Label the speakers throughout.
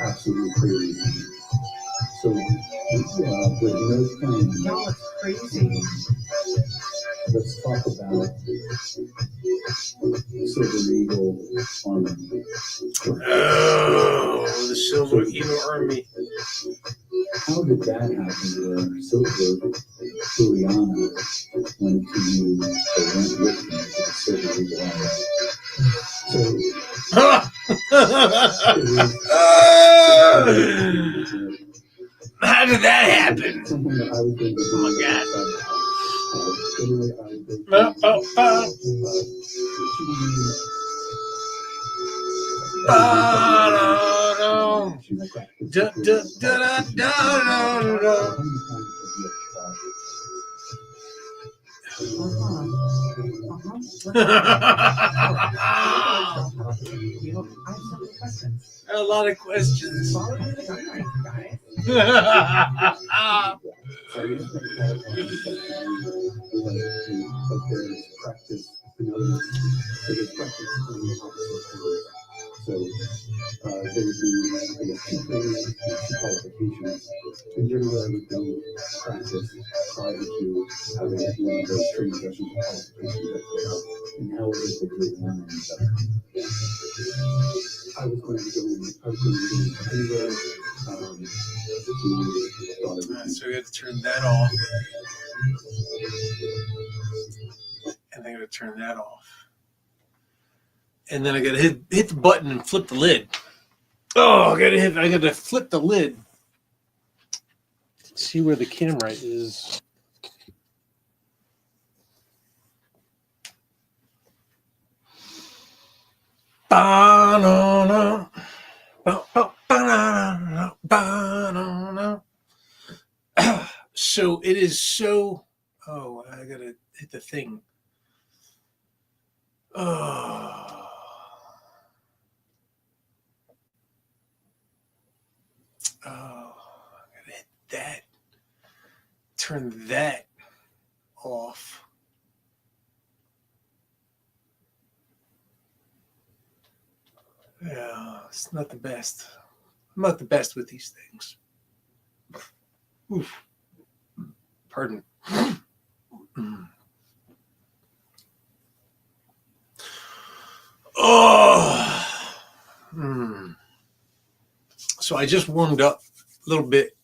Speaker 1: absolutely crazy. So, with no plan,
Speaker 2: Y'all are crazy.
Speaker 1: let's talk about Silver Eagle Army.
Speaker 3: Oh, the Silver Eagle Army.
Speaker 1: How did that happen where Juliana went to you or went with you to the Silver Eagle Army? So,
Speaker 3: how did that happen?
Speaker 1: something that I was going to do.
Speaker 3: Oh my God.
Speaker 1: Anyway, I
Speaker 3: A lot of questions.
Speaker 1: So there would be, I guess, 2 trainings, 2 qualifications. And generally, I would go practice prior to having one of those training sessions and qualifications that go out. And how it is that you're learning better. I was going to go anywhere.
Speaker 3: So we got to turn that off. And I got to turn that off. And then I got to hit the button and flip the lid. Oh, I got to flip the lid. Let's see where the camera is. Ba-na-na. Ba-ba-ba-na-na. So it is so. Oh, I got to hit the thing. Oh. Oh, I gotta hit that. Turn that off. Yeah, it's not the best. I'm not the best with these things. Oof. Pardon. Oh. So I just warmed up a little bit.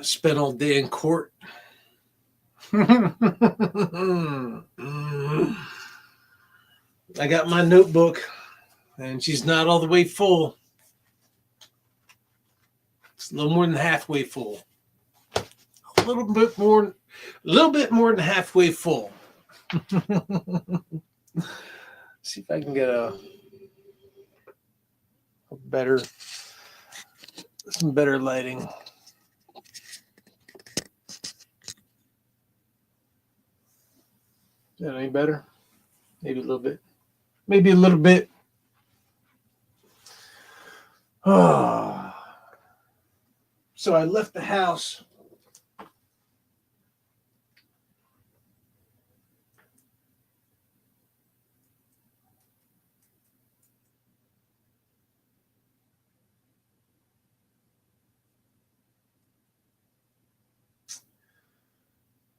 Speaker 3: Spent all day in court. I got my notebook, and she's not all the way full. It's a little more than halfway full. A little bit more than halfway full. See if I can get some better lighting. Is that any better? Maybe a little bit. Maybe a little bit. Oh. So I left the house.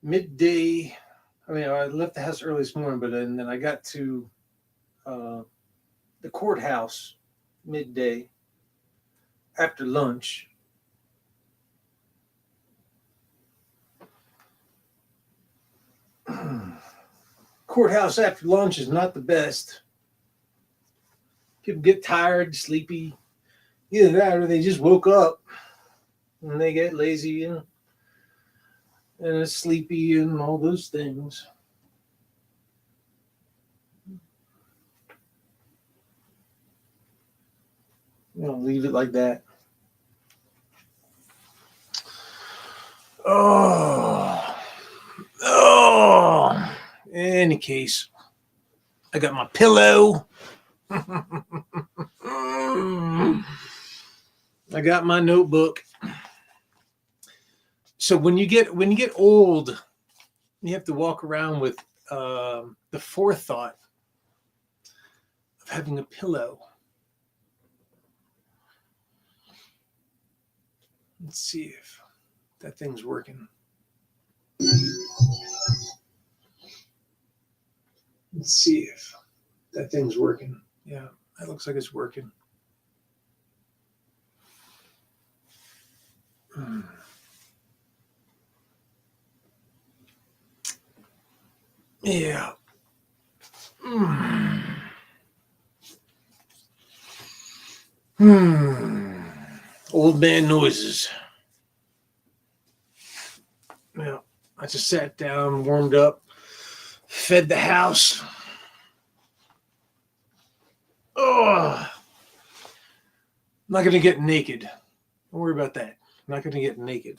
Speaker 3: Midday. I left the house early this morning, but then I got to the courthouse midday after lunch. Courthouse after lunch is not the best. People get tired, sleepy. Either that or they just woke up and they get lazy and sleepy and all those things. Leave it like that. Oh. In any case, I got my pillow. I got my notebook. So when you get old, you have to walk around with the forethought of having a pillow Let's see if that thing's working. Let's see if that thing's working. Yeah, that looks like it's working. Yeah. Old man noises. Yeah, I just sat down, warmed up, fed the house. Oh, I'm not going to get naked. Don't worry about that. I'm not going to get naked.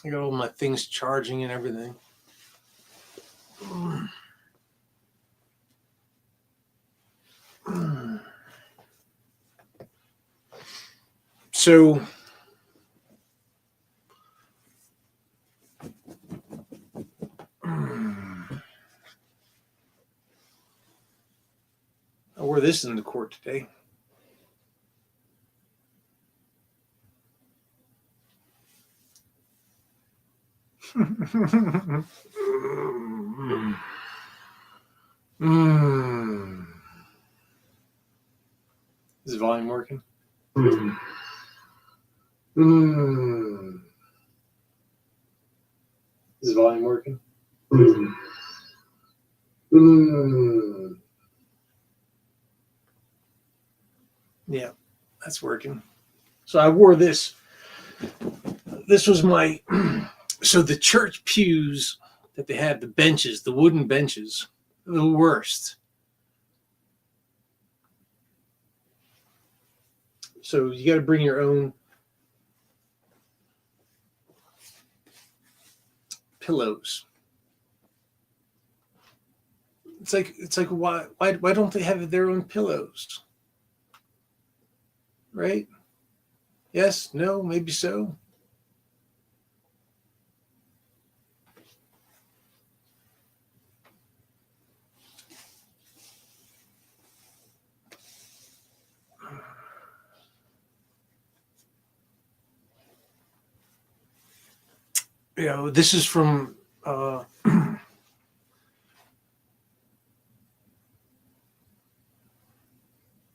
Speaker 3: I got all my things charging and everything. So, I wore this in the court today. Is the volume working? Is the volume working? Yeah, that's working. So I wore this. This was my, so the church pews that they have, the benches, the wooden benches, the worst. So you got to bring your own pillows. It's like why don't they have their own pillows? Right? Yes, no, maybe so. You know, this is from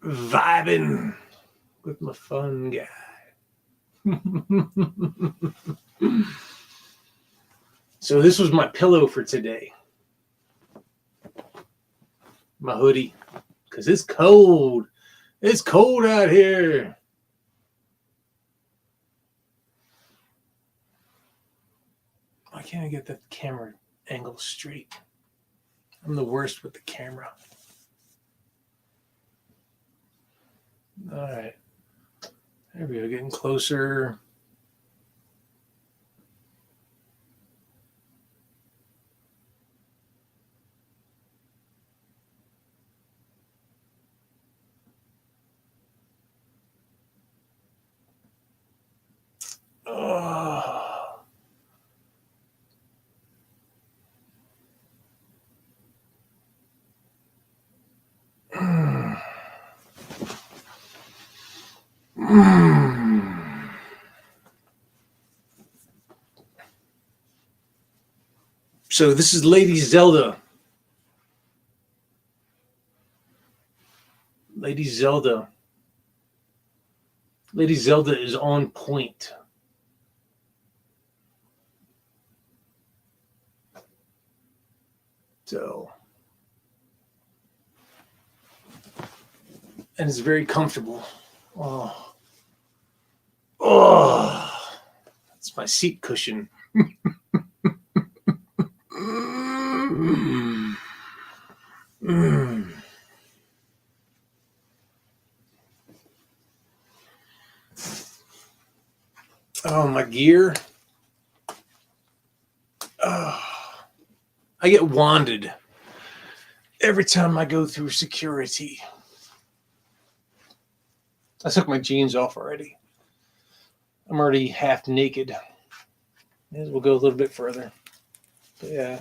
Speaker 3: vibing with my fun guy. So this was my pillow for today. My hoodie, because it's cold. It's cold out here. Why can't I get that camera angle straight? I'm the worst with the camera. All right. There we go, getting closer. Oh. So this is Lady Zelda. Lady Zelda. Lady Zelda is on point. So, and it's very comfortable. Oh, that's my seat cushion. Oh, my gear. I get wanded every time I go through security. I took my jeans off already. I'm already half naked. We'll go a little bit further. But yeah.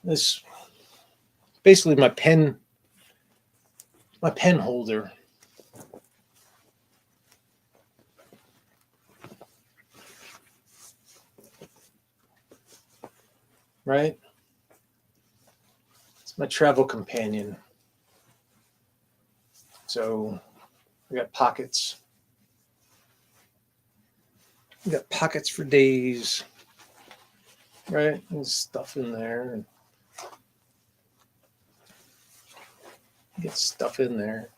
Speaker 3: This basically my pen holder. right? It's my travel companion. So I got pockets. I got pockets for days, right? There's stuff in there. And get stuff in there.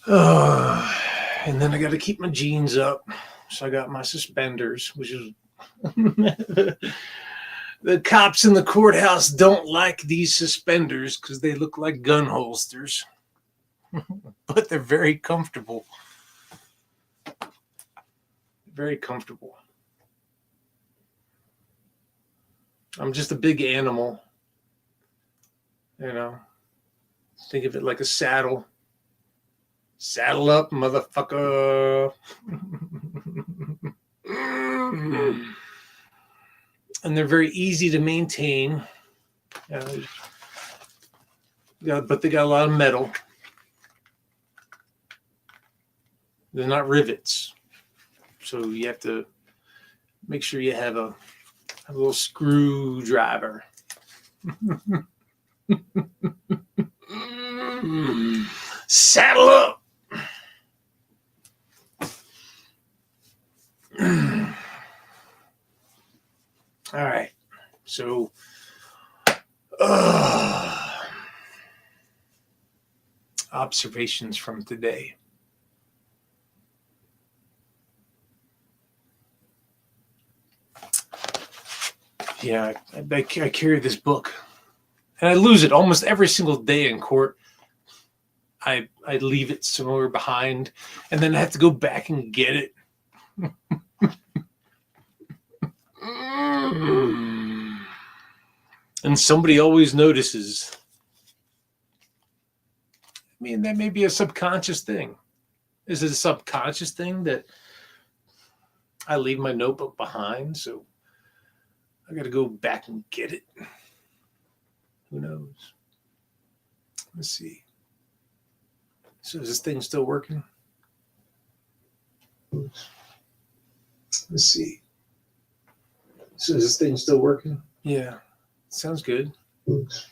Speaker 3: And then I got to keep my jeans up. So I got my suspenders, which is the cops in the courthouse don't like these suspenders because they look like gun holsters, but they're very comfortable. Very comfortable. I'm just a big animal, you know. Think of it like a saddle. Saddle up, motherfucker. And they're very easy to maintain. But they got a lot of metal. They're not rivets. So you have to make sure you have a little screwdriver. Saddle up. All right. So observations from today. Yeah, I carry this book, and I lose it almost every single day in court. I leave it somewhere behind, and then I have to go back and get it. And somebody always notices. I mean, that may be a subconscious thing. Is it a subconscious thing that I leave my notebook behind? So I got to go back and get it. Who knows? Let's see. So is this thing still working? Let's see. So is this thing still working? Yeah. Sounds good. Let's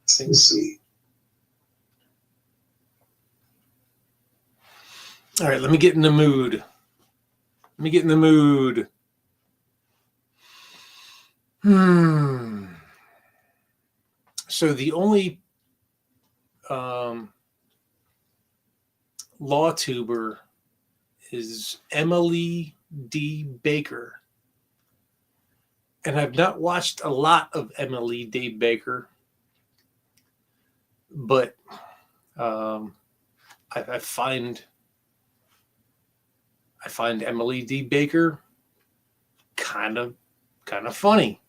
Speaker 3: see. All right, let me get in the mood. So the only law tuber is Emily D. Baker. And I've not watched a lot of Emily D. Baker, but I find Emily D. Baker kind of funny.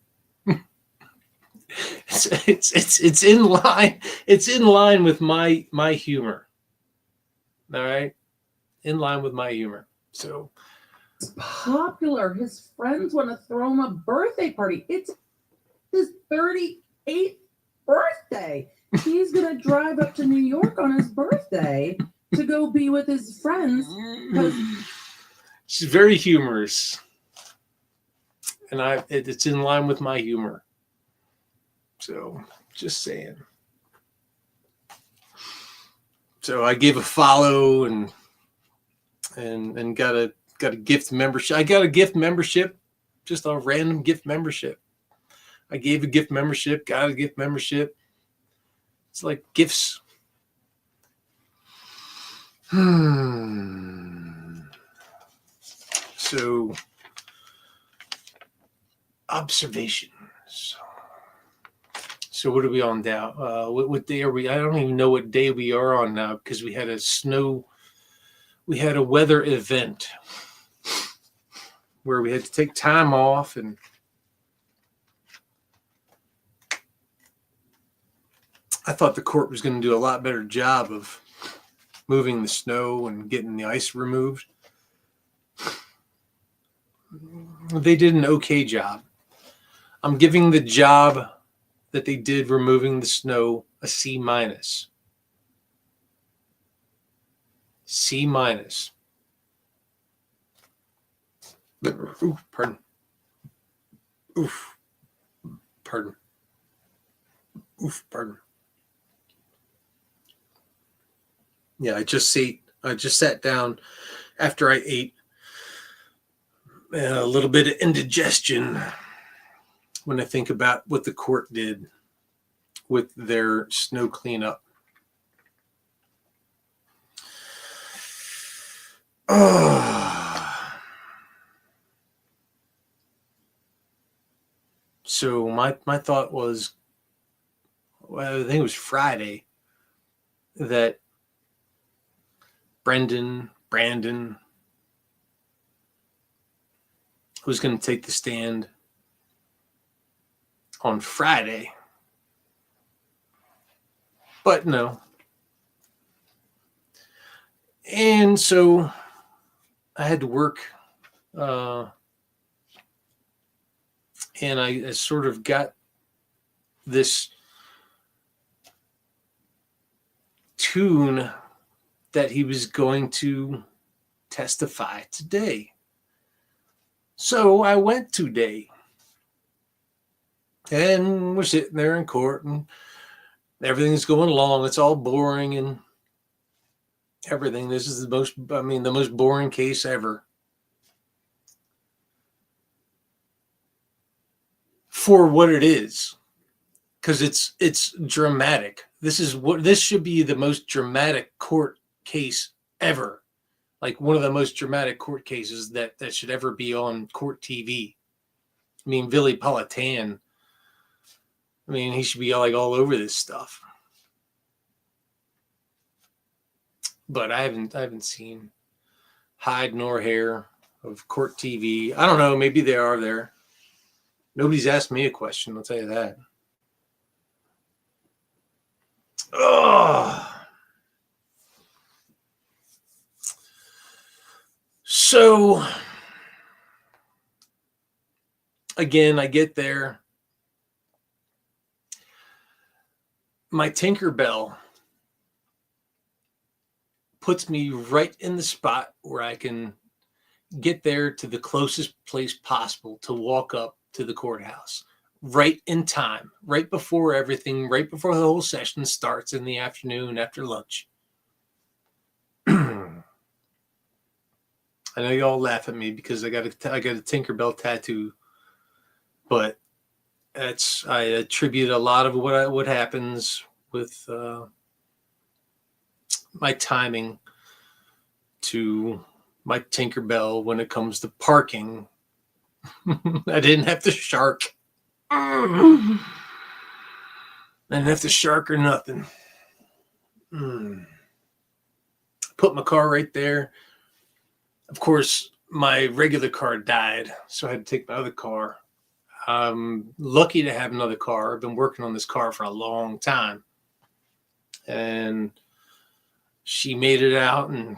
Speaker 3: It's in line. It's in line with my humor. All right, in line with my humor. So
Speaker 2: popular. His friends want to throw him a birthday party. It's his 38th birthday. He's gonna drive up to New York on his birthday to go be with his friends.
Speaker 3: She's very humorous, and it's in line with my humor. So, just saying. So I gave a follow and got a gift membership. I got a gift membership, just a random gift membership. I gave a gift membership, got a gift membership. It's like gifts. So, observations. So what are we on now? What day are we? I don't even know what day we are on now because we had a weather event where we had to take time off, and I thought the court was going to do a lot better job of moving the snow and getting the ice removed. They did an okay job. I'm giving the job that they did removing the snow a C-. C-. Ooh, pardon. Oof. Pardon. Oof, pardon. Yeah, I just sat down after I ate a little bit of indigestion when I think about what the court did with their snow cleanup. Oh. So my thought was, well, I think it was Friday that Brandon was going to take the stand on Friday. But no. And so I had to work, and I sort of got this tune that he was going to testify today. So I went today, and we're sitting there in court, and everything's going along. It's all boring and everything. This is the most boring case ever. For what it is, because it's dramatic. This should be the most dramatic court case ever. Like one of the most dramatic court cases that should ever be on court TV. I mean, Billy Politan. I mean, he should be all over this stuff. But I haven't seen hide nor hair of court TV. I don't know. Maybe they are there. Nobody's asked me a question. I'll tell you that. Oh. So, again, I get there. My Tinkerbell puts me right in the spot where I can get there to the closest place possible to walk up to the courthouse. Right in time, right before the whole session starts in the afternoon after lunch. I know y'all laugh at me because I got a Tinkerbell tattoo, but I attribute a lot of what happens with my timing to my Tinkerbell when it comes to parking. I didn't have to shark. I didn't have to shark or nothing. Put my car right there. Of course, my regular car died, so I had to take my other car. I'm lucky to have another car. I've been working on this car for a long time. And she made it out, and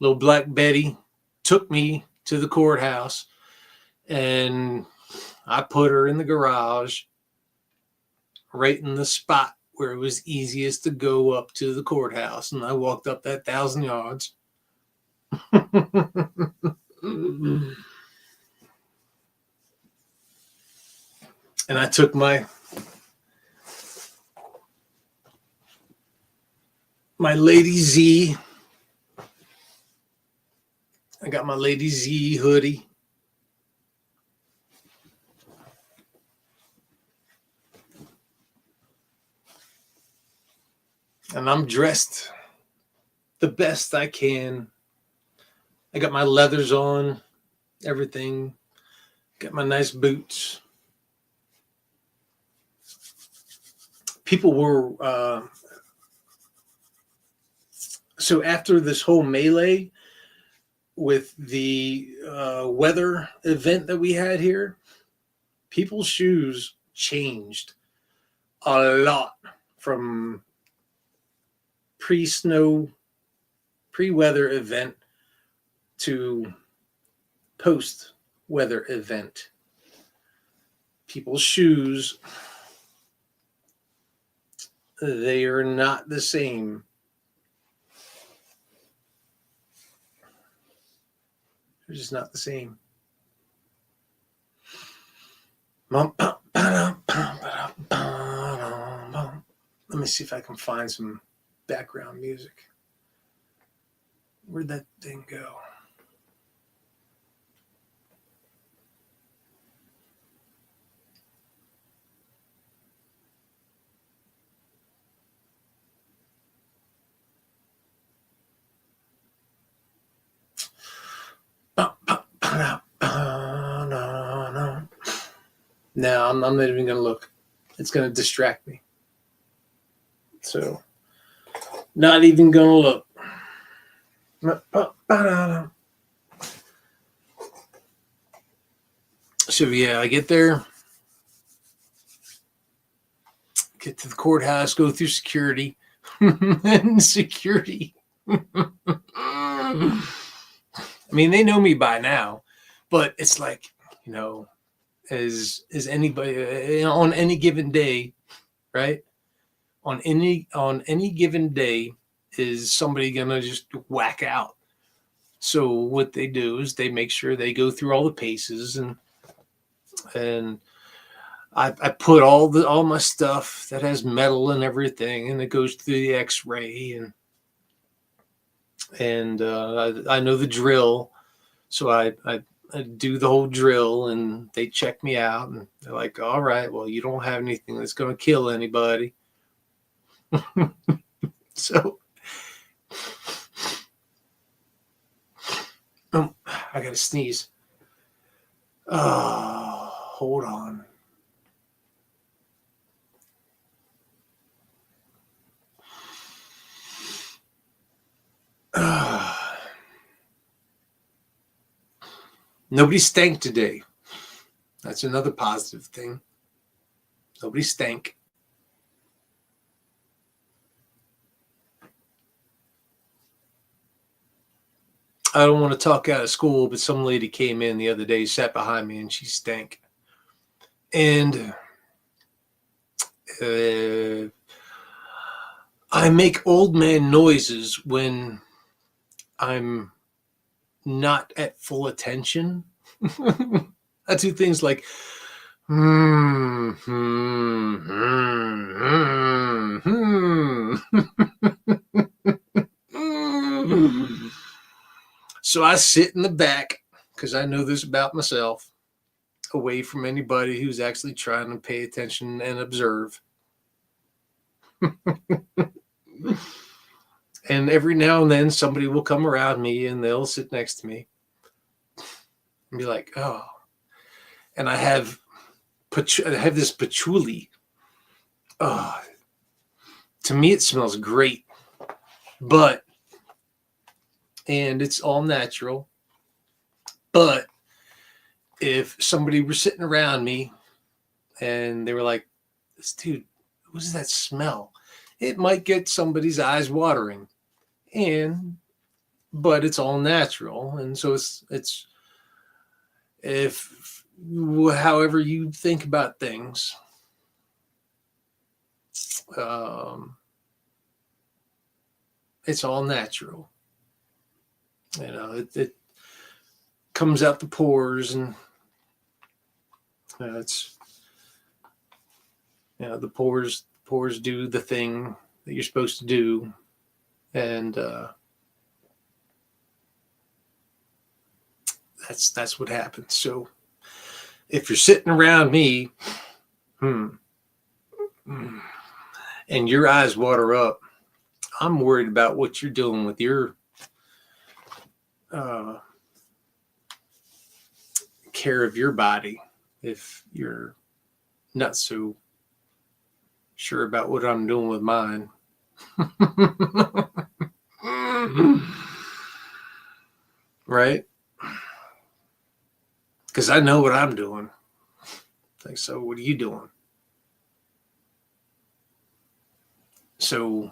Speaker 3: little Black Betty took me to the courthouse, and I put her in the garage right in the spot where it was easiest to go up to the courthouse. And I walked up that 1,000 yards. And I took my Lady Z. I got my Lady Z hoodie. And I'm dressed the best I can. I got my leathers on, everything. Got my nice boots. People were so after this whole melee with the weather event that we had here, people's shoes changed a lot from pre-snow, pre-weather event to post-weather event. People's shoes, they are not the same. They're just not the same. Let me see if I can find some background music. Where'd that thing go? No, I'm not even going to look. It's going to distract me. So, not even going to look. So, yeah, I get there, get to the courthouse, go through security. And security. I mean, they know me by now, but it's like, you know, as anybody on any given day, right? On any given day, is somebody gonna just whack out? So what they do is they make sure they go through all the paces, and I put all my stuff that has metal and everything, and it goes through the X-ray, and I know the drill, so I do the whole drill, and they check me out, and they're like, all right, well, you don't have anything that's going to kill anybody. So I got to sneeze. Hold on. Nobody stank today. That's another positive thing. Nobody stank. I don't want to talk out of school, but some lady came in the other day, sat behind me, and she stank. And I make old man noises when I'm not at full attention. I do things like So I sit in the back because I know this about myself, away from anybody who's actually trying to pay attention and observe. And every now and then somebody will come around me and they'll sit next to me and be like, oh. And I have this patchouli. Oh, to me, it smells great. And it's all natural. But if somebody were sitting around me and they were like, this dude, what is that smell? It might get somebody's eyes watering. But it's all natural. And so it's if however you think about things, it's all natural. You know, it comes out the pores, and it's, you know, the pores do the thing that you're supposed to do, and that's what happens. So if you're sitting around me, and your eyes water up, I'm worried about what you're doing with your care of your body. If you're not so sure about what I'm doing with mine. Right? Because I know what I'm doing. Like, so what are you doing? So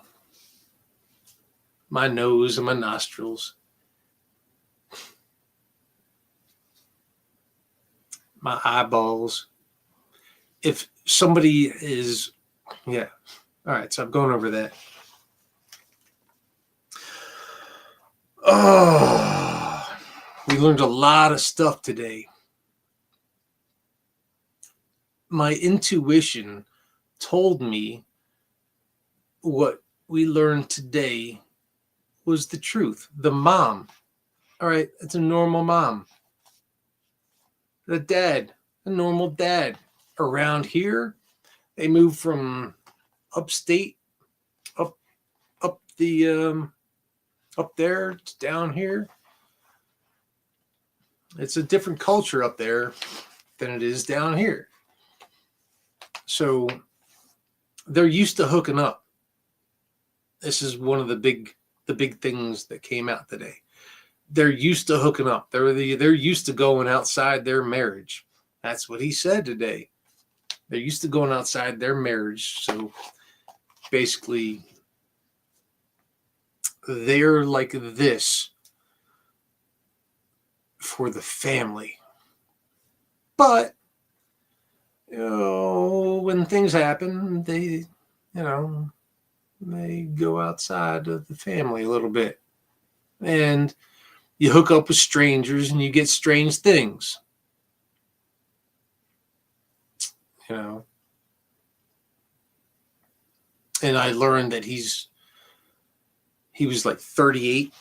Speaker 3: my nose and my nostrils, my eyeballs. If somebody is, yeah. All right, so I'm going over that. Oh, we learned a lot of stuff today. my intuition told me what we learned today was the truth. The mom, all right, it's a normal mom. The dad, a normal dad. Around here, they moved from upstate up the up there to down here. It's a different culture up there than it is down here. So they're used to hooking up. This is one of the big things that came out today. They're used to hooking up. They're used to going outside their marriage. That's what he said today. They're used to going outside their marriage. So basically, they're like this for the family. But, when things happen, they go outside of the family a little bit. And you hook up with strangers and you get strange things. And I learned that he was like 38.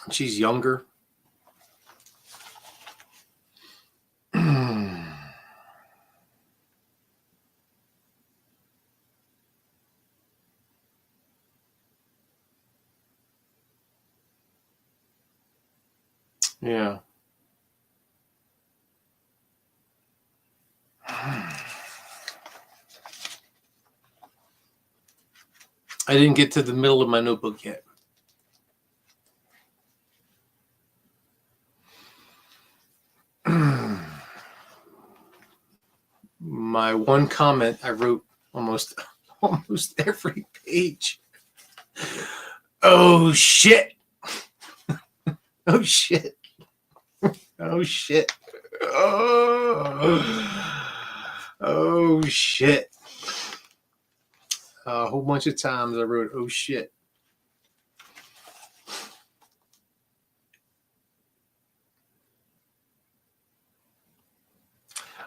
Speaker 3: She's younger. Yeah. I didn't get to the middle of my notebook yet. My one comment, I wrote almost every page. Oh shit. Oh shit. Oh shit. Oh shit. A whole bunch of times I wrote, oh shit.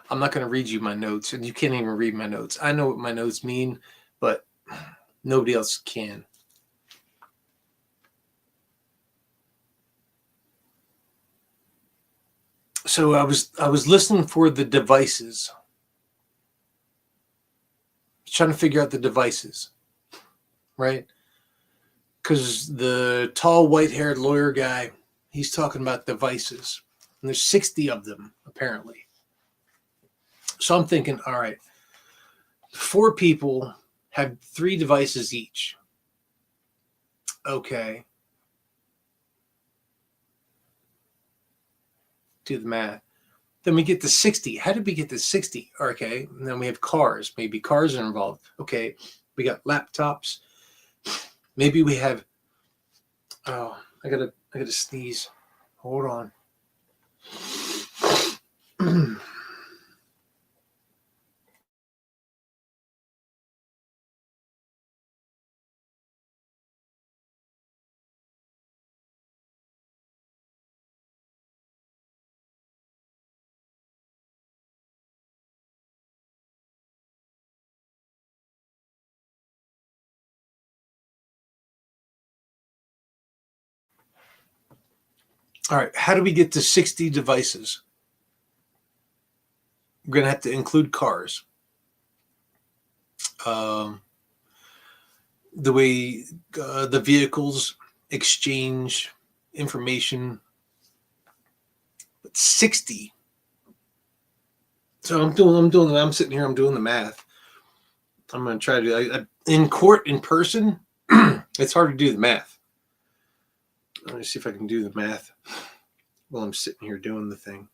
Speaker 3: I'm not going to read you my notes, and you can't even read my notes. I know what my notes mean, but nobody else can. So I was listening for the devices. Trying to figure out the devices, right? Because the tall, white-haired lawyer guy, he's talking about devices. And there's 60 of them, apparently. So I'm thinking, all right, 4 people have 3 devices each. Okay. Do the math. Then we get to 60. How did we get to 60? Okay. And then we have cars. Maybe cars are involved. Okay. We got laptops. Maybe we have, I gotta sneeze. Hold on. All right. How do we get to 60 devices? We're going to have to include cars. The way the vehicles exchange information. But 60. So I'm sitting here, I'm doing the math. I'm going to try to do in court, in person. It's hard to do the math. Let me see if I can do the math while I'm sitting here doing the thing.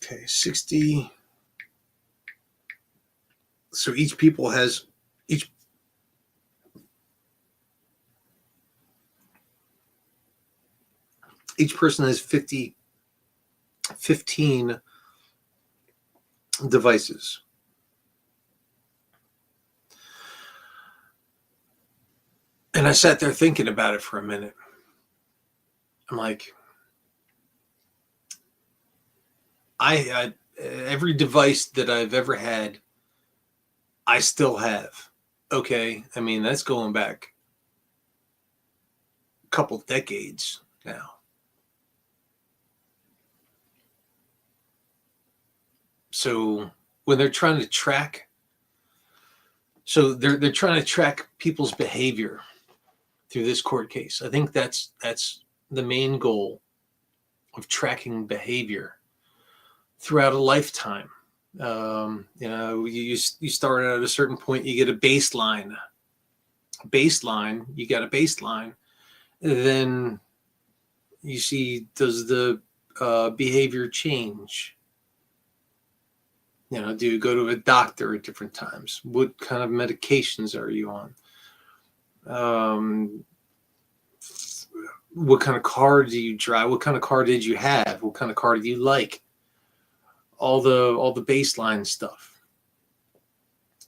Speaker 3: Okay, 60. So each person has 15 devices. And I sat there thinking about it for a minute. I'm like, I every device that I've ever had, I still have. Okay, I mean, that's going back a couple decades now. So when they're trying to track, they're trying to track people's behavior through this court case. I think that's the main goal of tracking behavior throughout a lifetime. You start at a certain point, you get a baseline. You got a baseline. Then you see, does the behavior change? Do you go to a doctor at different times? What kind of medications are you on? What kind of car do you drive? What kind of car did you have? What kind of car do you like? All the baseline stuff.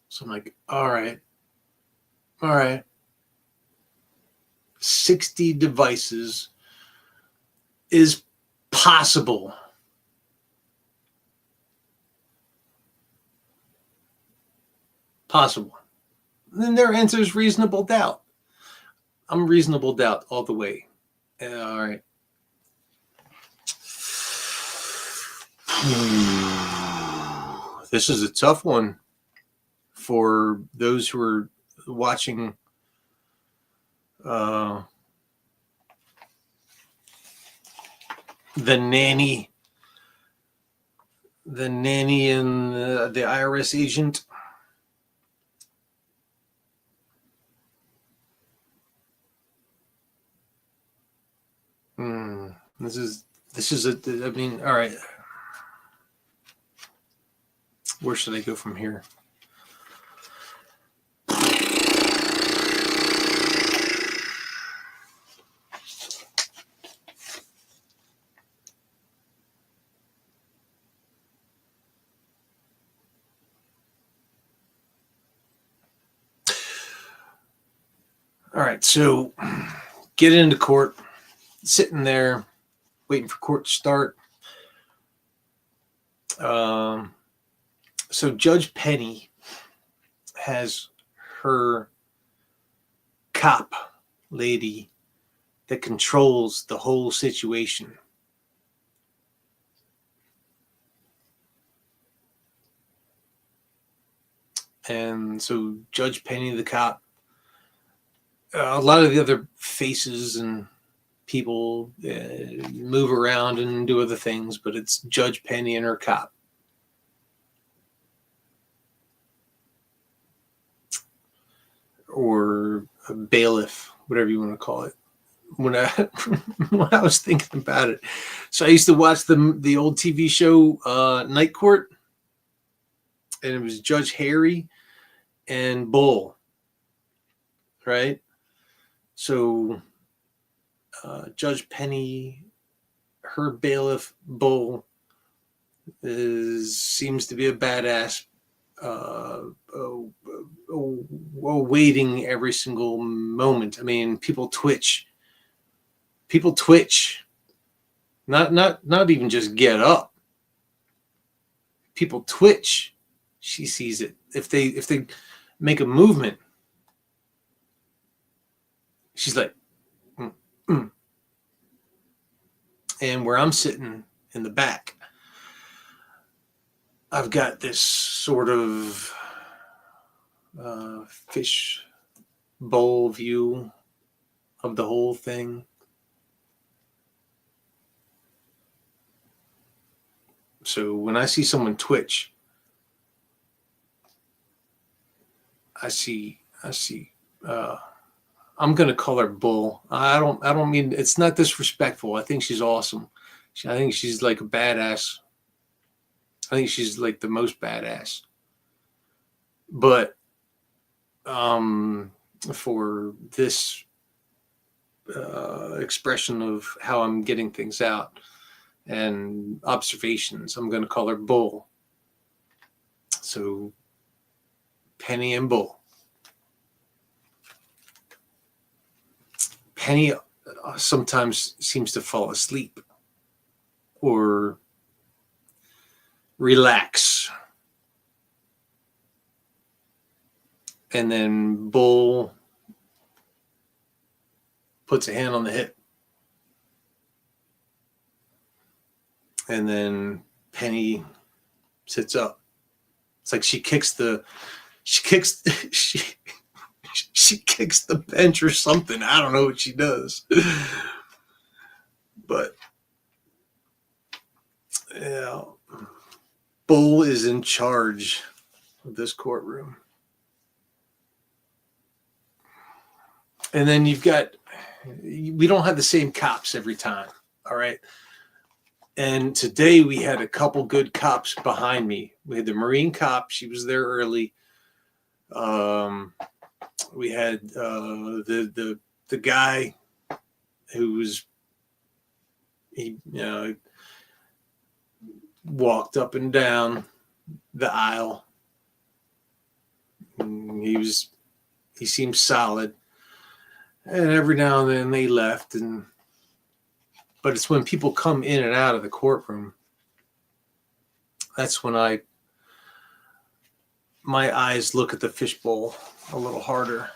Speaker 3: So I'm like, all right. 60 devices is possible. Possible. Then their answer is reasonable doubt. I'm reasonable doubt all the way. All right. This is a tough one for those who are watching the nanny and the IRS agent. This is I mean, all right. Where should I go from here? All right, so get into court, sitting there, waiting for court to start. So Judge Penny has her cop lady that controls the whole situation. And so Judge Penny, the cop, a lot of the other faces and people move around and do other things, but it's Judge Penny and her cop. Or a bailiff, whatever you want to call it. When I was thinking about it, so I used to watch the old TV show Night Court, and it was Judge Harry and Bull, right? So Judge Penny, her bailiff Bull, seems to be a badass, waiting every single moment. I mean, people twitch. Not even just get up. People twitch. She sees it. If they make a movement, she's like, mm. And where I'm sitting in the back, I've got this sort of fish bowl view of the whole thing. So when I see someone twitch, I see I'm gonna call her Bull. I don't mean, it's not disrespectful. I think she's awesome. I think she's like a badass. I think she's like the most badass. But for this expression of how I'm getting things out and observations, I'm going to call her Bull. So Penny and Bull. Penny sometimes seems to fall asleep or relax. And then Bull puts a hand on the hip. And then Penny sits up. It's like she kicks the bench or something. I don't know what she does. But yeah, Bull is in charge of this courtroom. And then we don't have the same cops every time. All right. And today we had a couple good cops behind me. We had the Marine cop. She was there early. We had the guy who was, he walked up and down the aisle. He seemed solid. And every now and then they left, but it's when people come in and out of the courtroom, that's when my eyes look at the fishbowl a little harder.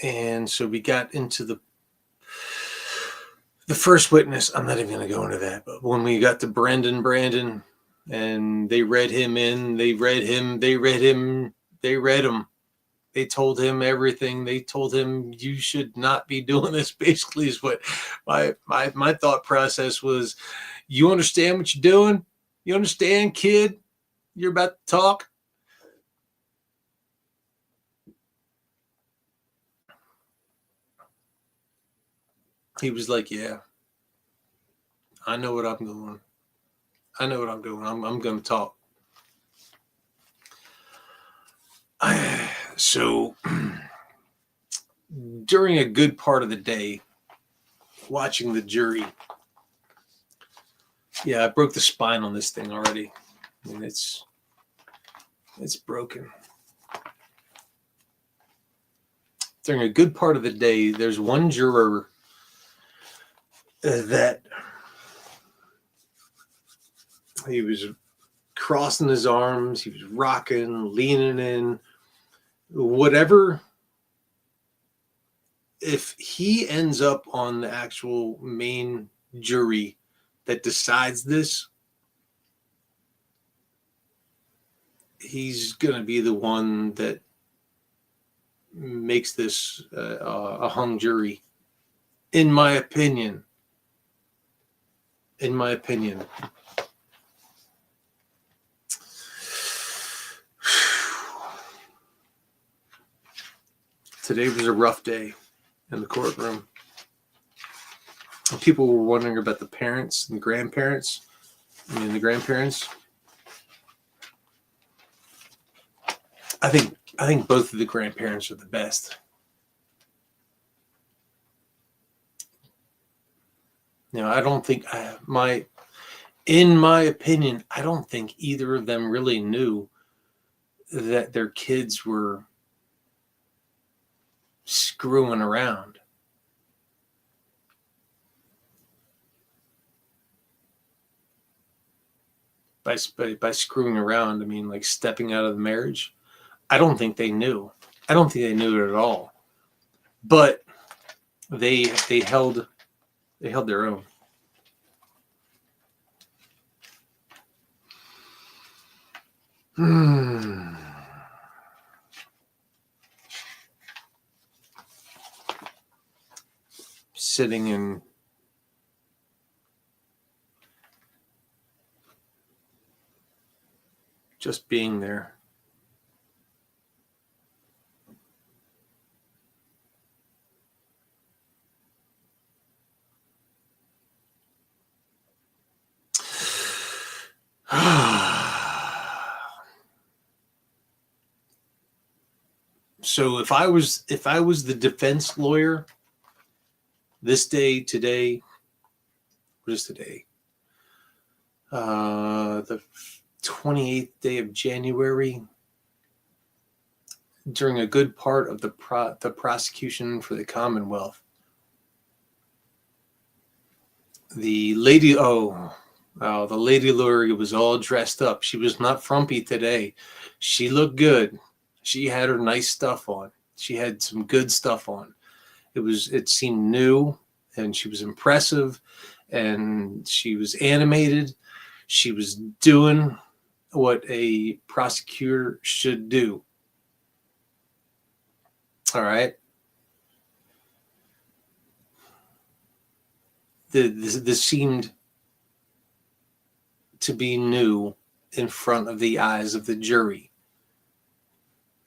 Speaker 3: And so we got into the first witness. I'm not even going to go into that, but when we got to Brandon, and they read him in, they read him. They told him everything. They told him, you should not be doing this, basically, is what my thought process was. You understand what you're doing? You understand, kid? You're about to talk? He was like, yeah, I know what I'm doing. I'm going to talk. So during a good part of the day, watching the jury, yeah, I broke the spine on this thing already. I mean, it's broken. During a good part of the day, there's one juror that he was crossing his arms, he was rocking, leaning in, whatever. If he ends up on the actual main jury that decides this, he's going to be the one that makes this a hung jury, in my opinion. Today was a rough day in the courtroom. People were wondering about the parents and grandparents. The grandparents. I think both of the grandparents are the best. I don't think in my opinion, I don't think either of them really knew that their kids were screwing around. By screwing around, I mean like stepping out of the marriage. I don't think they knew. I don't think they knew it at all. But they held their own. Sitting in just being there. So if I was the defense lawyer today, what is today? The 28th day of January. during a good part of the prosecution for the Commonwealth. The lady lawyer was all dressed up. She was not frumpy today. She looked good. She had her nice stuff on. She had some good stuff on. It seemed new, and she was impressive, and she was animated. She was doing what a prosecutor should do. All right. This seemed to be new in front of the eyes of the jury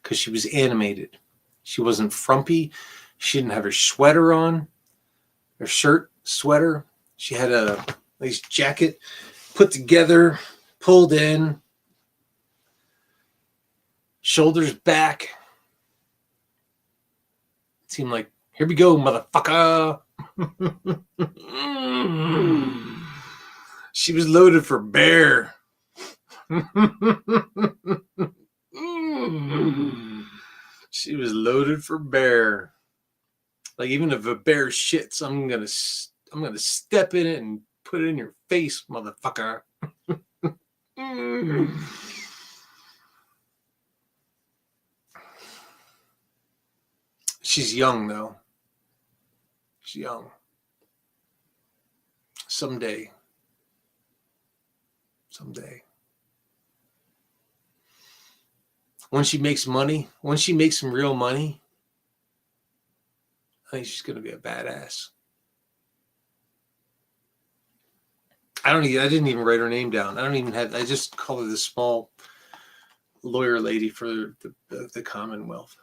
Speaker 3: because she was animated. She wasn't frumpy. She didn't have her sweater on, her sweater. She had a nice jacket put together, pulled in, shoulders back. It seemed like, here we go, motherfucker. She was loaded for bear. She was loaded for bear. Like, even if a bear shits, I'm gonna step in it and put it in your face, motherfucker. She's young, though. She's young. Someday. When she makes money, when she makes some real money, I think she's going to be a badass. I didn't even write her name down. I just call her the small lawyer lady for the Commonwealth.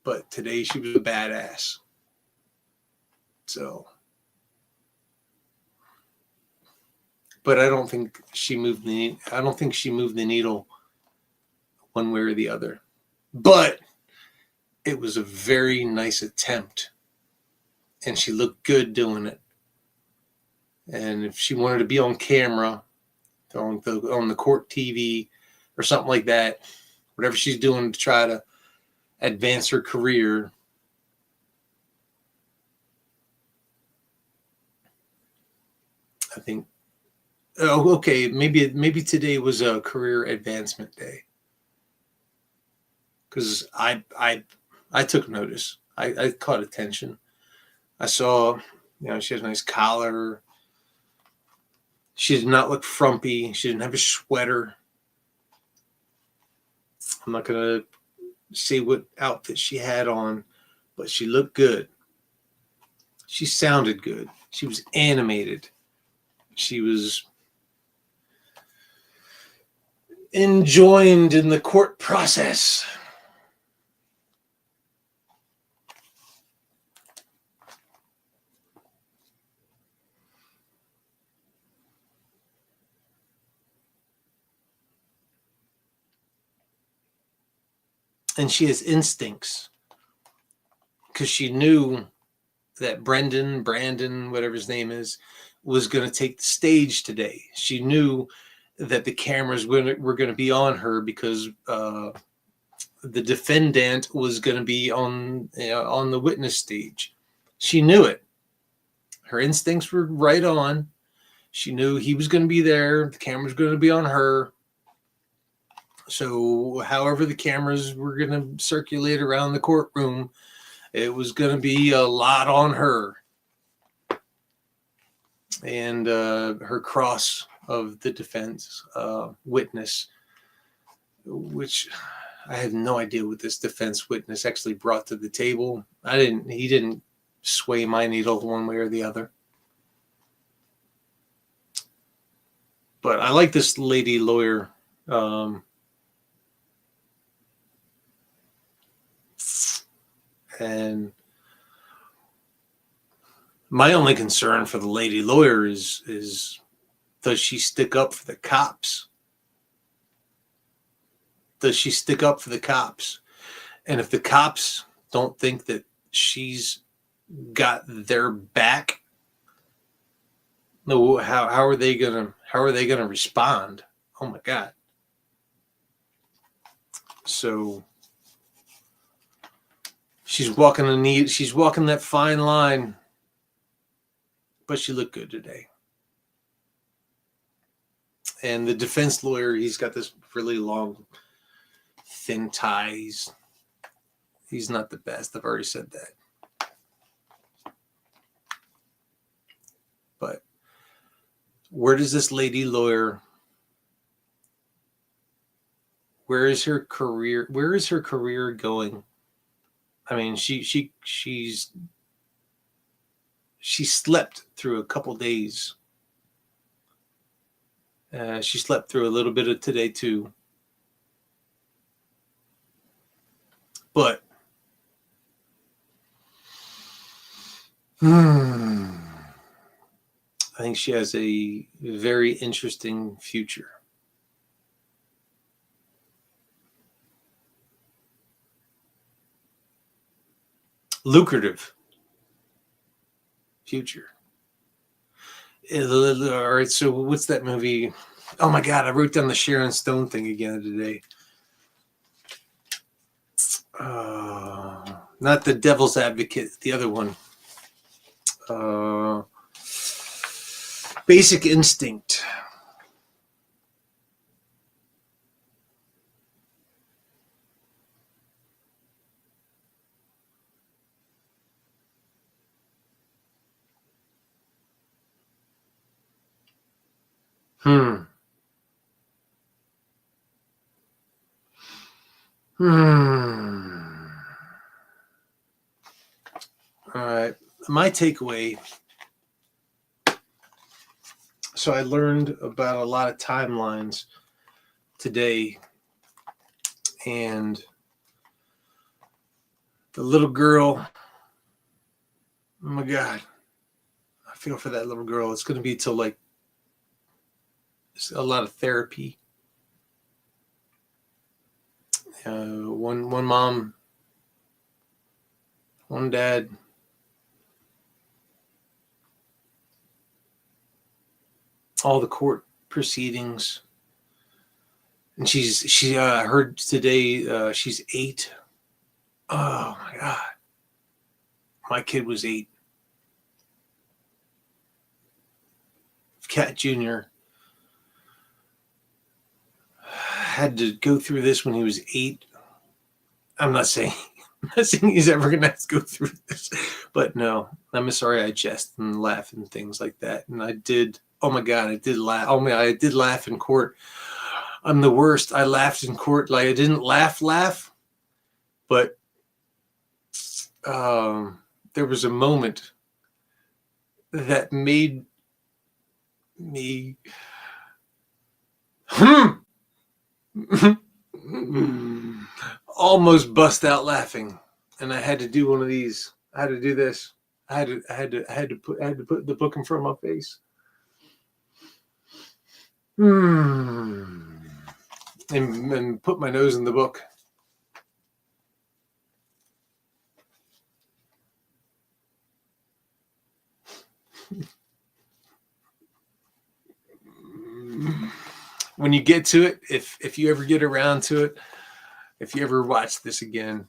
Speaker 3: But today she was a badass. So, but I don't think she moved the needle one way or the other. But it was a very nice attempt, and she looked good doing it. And if she wanted to be on camera, on the court TV or something like that, whatever she's doing to try to advance her career, I think, okay, maybe today was a career advancement day, because I took notice. I caught attention. I saw, she has a nice collar. She did not look frumpy. She didn't have a sweater. I'm not going to say what outfit she had on, but she looked good. She sounded good. She was animated. She was enjoined in the court process. And she has instincts, because she knew that Brandon, whatever his name is, was going to take the stage today. She knew that the cameras were going to be on her, because the defendant was going to be on the witness stage. She knew it. Her instincts were right on. She knew he was going to be there. The camera's going to be on her. So however the cameras were going to circulate around the courtroom, it was going to be a lot on her. And her cross of the defense witness, which I have no idea what this defense witness actually brought to the table. He didn't sway my needle one way or the other. But I like this lady lawyer. And my only concern for the lady lawyer is does she stick up for the cops? Does she stick up for the cops? And if the cops don't think that she's got their back, no, how are they gonna respond? Oh my God. So She's walking she's walking that fine line, but she looked good today. And the defense lawyer, he's got this really long, thin tie. He's not the best. I've already said that. But where does this lady lawyer, where is her career going? I mean, she slept through a couple days. She slept through a little bit of today too. But I think she has a very interesting future. Lucrative future. All right, so what's that movie? Oh my God, I wrote down the Sharon Stone thing again today. Not The Devil's Advocate, the other one. Basic Instinct. All right. My takeaway. So I learned about a lot of timelines today, and the little girl. Oh my God, I feel for that little girl. It's going to be till like a lot of therapy. One mom, one dad. All the court proceedings, and she heard today she's 8. Oh my God, my kid was 8. Cat Jr. had to go through this when he was 8. I'm not saying he's ever gonna have to go through this, but no, I'm sorry. I jest and laugh and things like that, and I did. Oh my God, I did laugh. Oh my, I did laugh in court. I'm the worst. I laughed in court. Like I didn't laugh, but there was a moment that made me almost bust out laughing, and I had to do one of these. I had to do this. I had to put the book in front of my face. And put my nose in the book. When you get to it, if you ever get around to it, if you ever watch this again,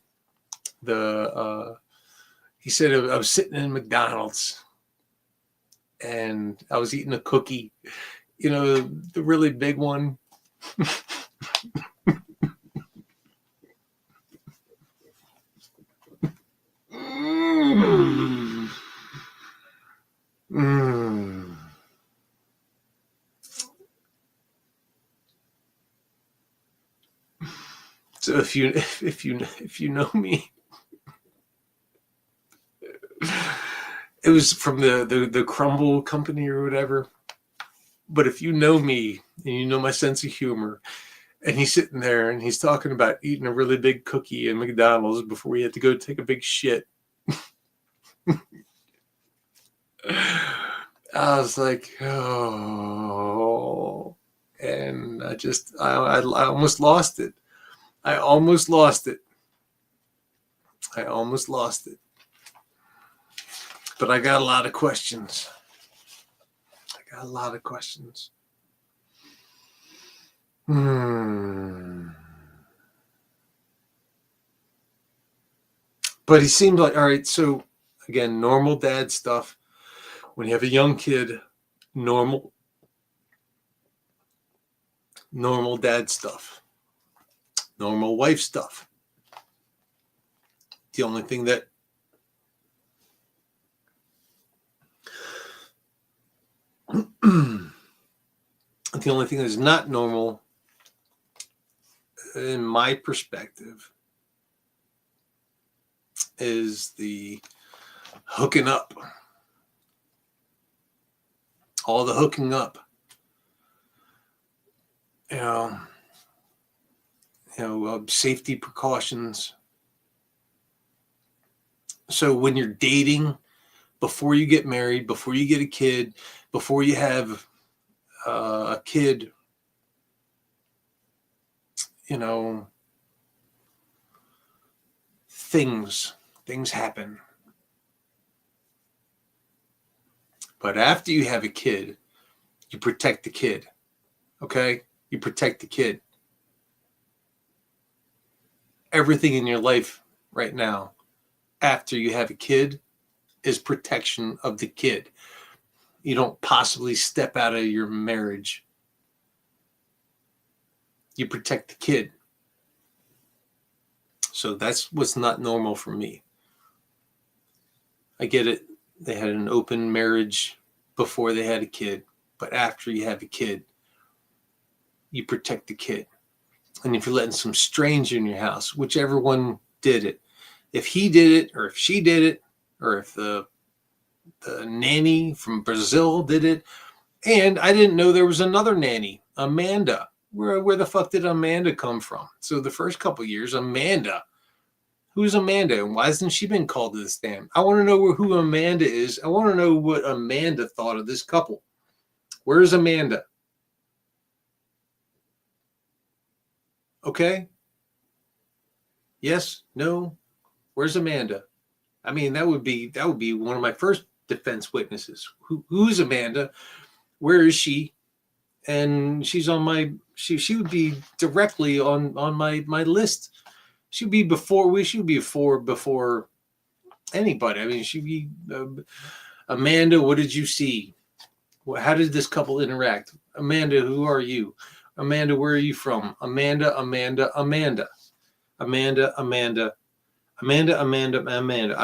Speaker 3: he said I was sitting in McDonald's and I was eating a cookie, the really big one. So if you know me, it was from the Crumble Company or whatever. But if you know me and you know my sense of humor, and he's sitting there and he's talking about eating a really big cookie in McDonald's before we had to go take a big shit. I was like, oh, and I almost lost it. I almost lost it. But I got a lot of questions. But he seemed like, all right, so again, normal dad stuff. When you have a young kid, normal dad stuff. Normal wife stuff. The only thing that is not normal, in my perspective, is the hooking up. All the hooking up. Safety precautions. So when you're dating, before you get married, before you get a kid, before you have a kid, things happen. But after you have a kid, you protect the kid. Okay? You protect the kid. Everything in your life right now, after you have a kid, is protection of the kid. You don't possibly step out of your marriage. You protect the kid. So that's what's not normal for me. I get it. They had an open marriage before they had a kid. But after you have a kid, you protect the kid. And if you're letting some stranger in your house, whichever one did it, if he did it, or if she did it, or if the nanny from Brazil did it, and I didn't know there was another nanny, Amanda. Where the fuck did Amanda come from? So the first couple years, Amanda. Who's Amanda, and why hasn't she been called to the stand? I want to know who Amanda is. I want to know what Amanda thought of this couple. Where's Amanda? Okay. Yes, no. Where's Amanda? I mean, that would be one of my first defense witnesses. Who's Amanda? Where is she? And she's on my she would be directly on my list. She'd be before anybody. I mean, she'd be Amanda. What did you see? How did this couple interact? Amanda, who are you? Amanda, where are you from? Amanda. I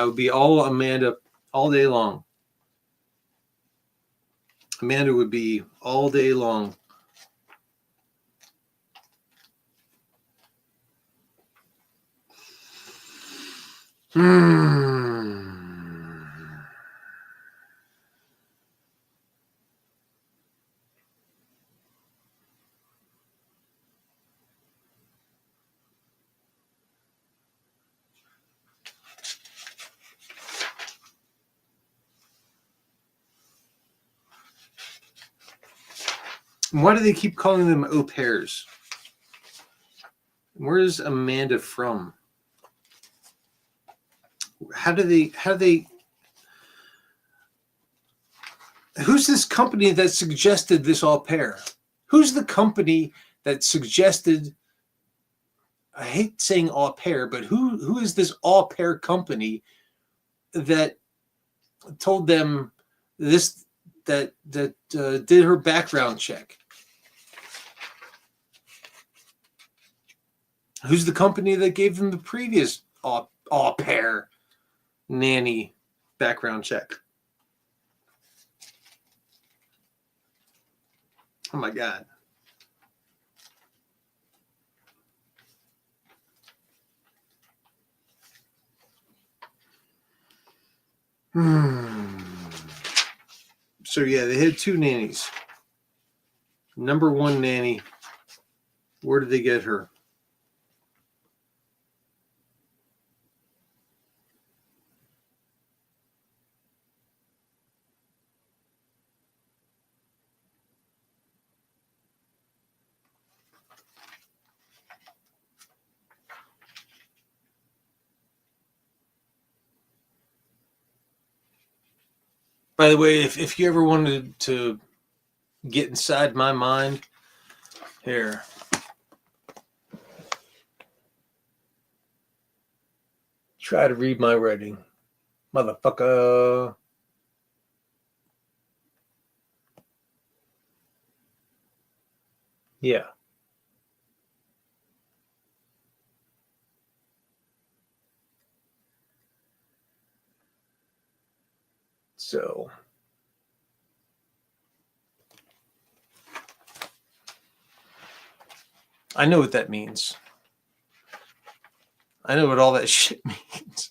Speaker 3: would be all Amanda all day long. Amanda would be all day long. Why do they keep calling them au pairs? Where's Amanda from? How do they who's this company that suggested this au pair? Who's the company that suggested, I hate saying au pair, but who is this au pair company that told them this, that did her background check? Who's the company that gave them the previous au pair nanny background check? Oh my God. So yeah, they had two nannies. Number one nanny, where did they get her? By the way, if you ever wanted to get inside my mind, here. Try to read my writing, motherfucker. Yeah. So I know what that means. I know what all that shit means.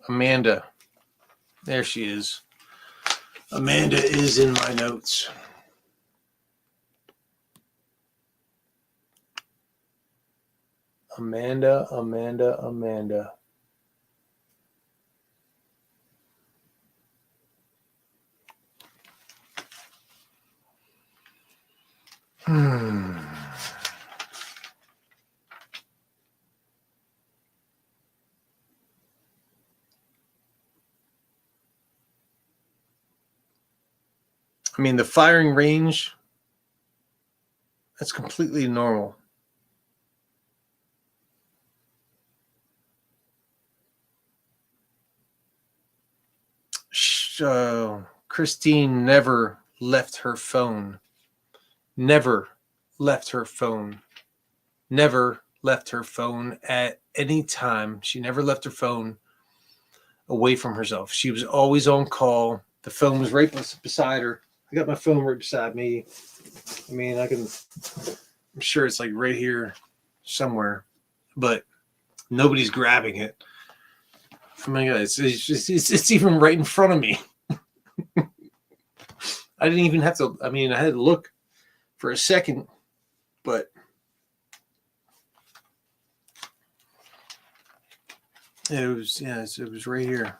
Speaker 3: Amanda. There she is. Amanda is in my notes. Amanda. I mean, the firing range, that's completely normal. Christine never left her phone. Never left her phone. Never left her phone at any time. She never left her phone away from herself. She was always on call. The phone was right beside her. I got my phone right beside me. I mean, I'm sure it's like right here somewhere, but nobody's grabbing it. Oh my God, it's even right in front of me. I didn't even have to, I mean, I had to look for a second, but it was right here.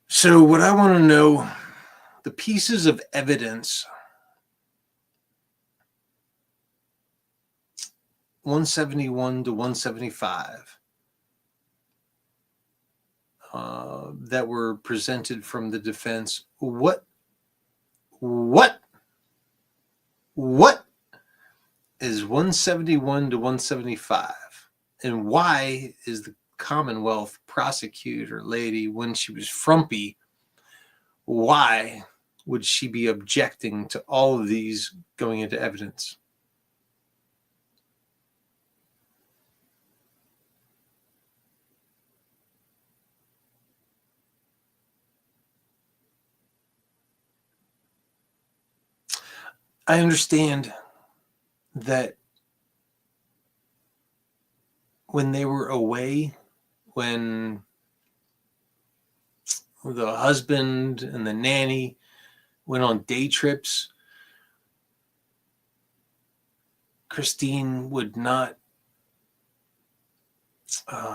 Speaker 3: So what I want to know, the pieces of evidence, 171 to 175, that were presented from the defense. What is 171 to 175? And why is the Commonwealth prosecutor lady, when she was frumpy, why would she be objecting to all of these going into evidence? I understand that when they were away, when the husband and the nanny went on day trips, Christine would not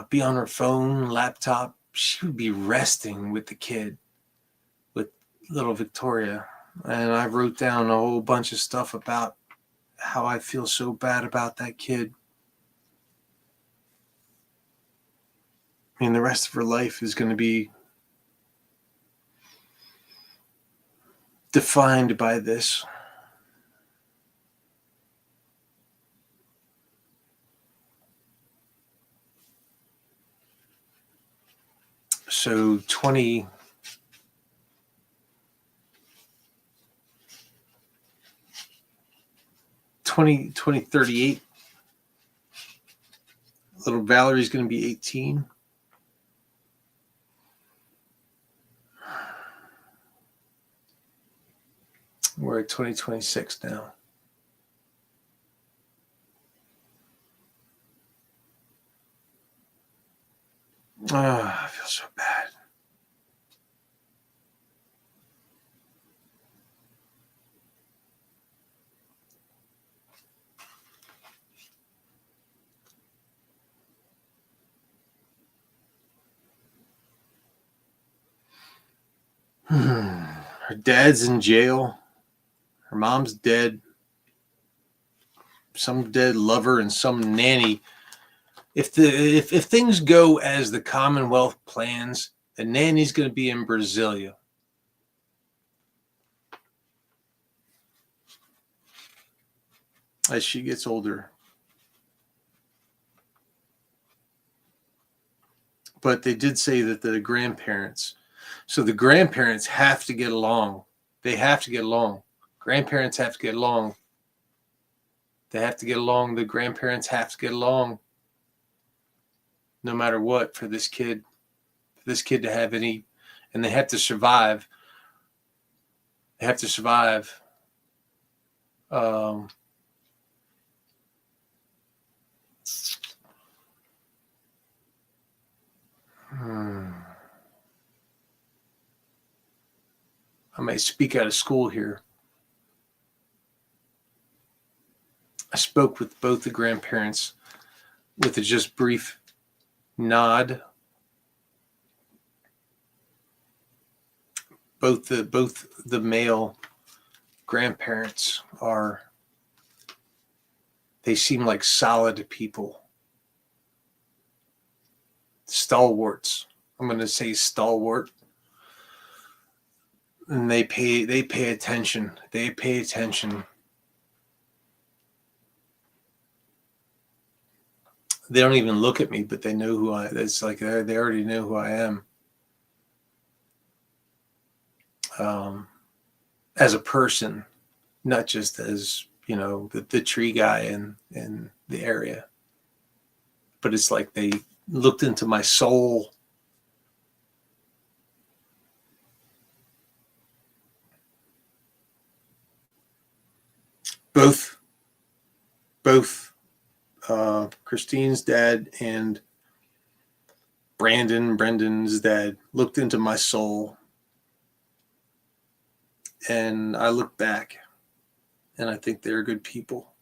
Speaker 3: be on her phone, laptop. She would be resting with the kid, with little Victoria. And I wrote down a whole bunch of stuff about how I feel so bad about that kid. I mean, the rest of her life is going to be defined by this. So 2038, little Valerie's going to be 18. We're at 2026 now. I feel so bad. Her dad's in jail. Her mom's dead. Some dead lover and some nanny. If things go as the Commonwealth plans, the nanny's going to be in Brasilia. As she gets older. But they did say that the grandparents, so the grandparents have to get along. They have to get along. Grandparents have to get along. They have to get along. The grandparents have to get along. No matter what, for this kid to have any, and they have to survive. They have to survive. I may speak out of school here. I spoke with both the grandparents with a just brief nod. Both the male grandparents they seem like solid people. Stalwarts. I'm going to say stalwart. And they pay attention. They pay attention. They don't even look at me, but they know who I am. It's like they already know who I am. As a person, not just as, the tree guy in the area. But it's like they looked into my soul. Both Christine's dad and Brendan's dad looked into my soul, and I look back, and I think they're good people.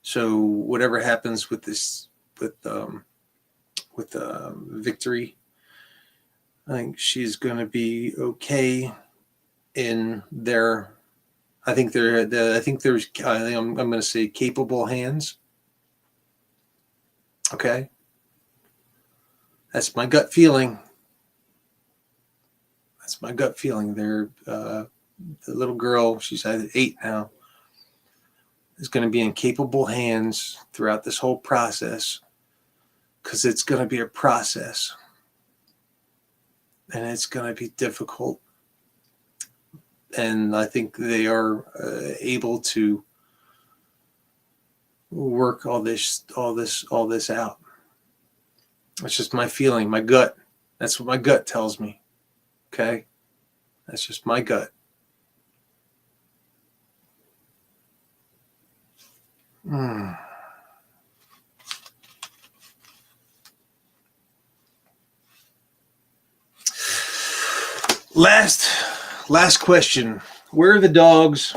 Speaker 3: So whatever happens with this, with Victory, I think she's going to be okay in their. I'm going to say capable hands. Okay. That's my gut feeling. They're, the little girl, she's 8 now, is going to be in capable hands throughout this whole process, because it's going to be a process. And it's going to be difficult. And I think they are able to work all this out. It's just my feeling, my gut. That's what my gut tells me. Okay? That's just my gut. Last question. Where are the dogs?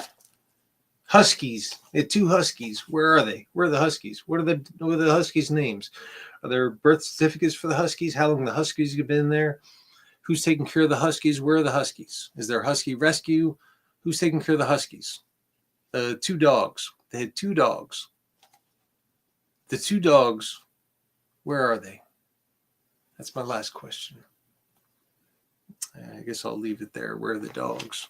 Speaker 3: Huskies. They had 2 huskies. Where are they? Where are the huskies? What are the huskies' names? Are there birth certificates for the huskies? How long the huskies have been there? Who's taking care of the huskies? Where are the huskies? Is there a husky rescue? Who's taking care of the huskies? 2 dogs. They had 2 dogs. The 2 dogs, where are they? That's my last question. I guess I'll leave it there. Where are the dogs?